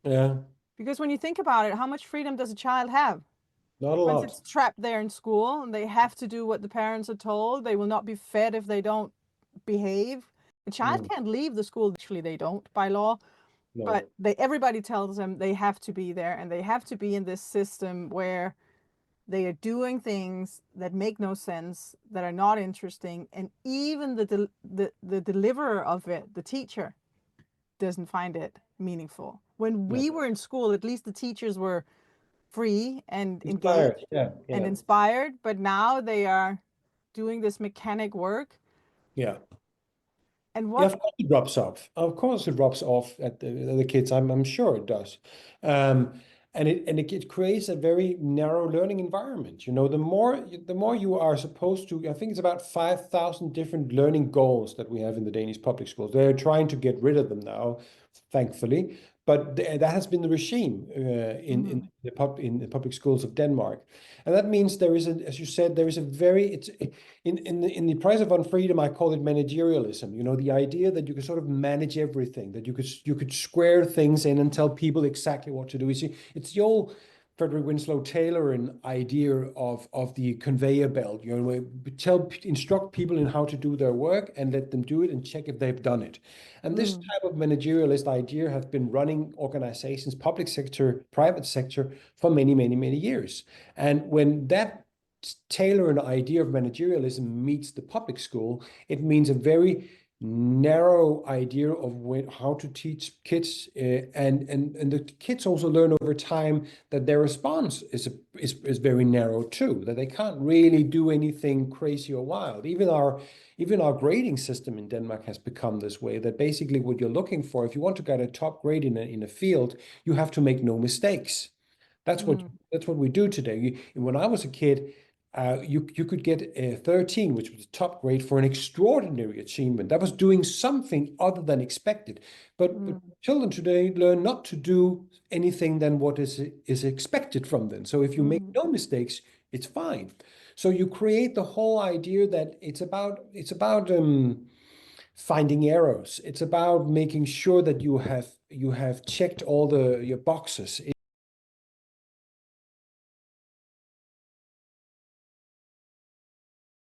Yeah. Because when you think about it, how much freedom does a child have? Not a Once lot. it's trapped there in school and they have to do what the parents are told, they will not be fed if they don't behave. A child Mm, can't leave the school. Actually, they don't by law, no. but everybody tells them they have to be there and they have to be in this system where they are doing things that make no sense, that are not interesting, and even the deliverer of it, the teacher, doesn't find it meaningful. When No. we were in school, at least the teachers were free and Inspired. engaged Yeah. and Yeah. inspired, but now they are doing this mechanic work. Yeah. And Yeah, what? of course it rubs off. Of course it rubs off at the kids. I'm sure it does. Um, and it creates a very narrow learning environment. You know, the more you are supposed to, I think it's about 5,000 different learning goals that we have in the Danish public schools. They're trying to get rid of them now, thankfully. But that has been the regime in Mhm, the public schools of Denmark. And that means there is a, as you said, there is a very, it's in the price of unfreedom, I call it managerialism. You know, the idea that you could sort of manage everything, that you could square things in and tell people exactly what to do. You see, it's the old Frederick Winslow Tayloran idea of the conveyor belt. You know, where instruct people in how to do their work and let them do it and check if they've done it. And this mm, type of managerialist idea has been running organizations, public sector, private sector, for many, many, many years. And when that tailor an idea of managerialism meets the public school, it means a very narrow idea of how to teach kids, and the kids also learn over time that their response is very narrow too, that they can't really do anything crazy or wild. Even our grading system in Denmark has become this way, that basically what you're looking for, if you want to get a top grade in a field, you have to make no mistakes. That's what mm, that's what we do today. When I was a kid, you could get a 13, which was a top grade for an extraordinary achievement. That was doing something other than expected. But mm, children today learn not to do anything than what is expected from them. So if you make mm, no mistakes, it's fine. So you create the whole idea that it's about finding errors. It's about making sure that you have checked all your boxes.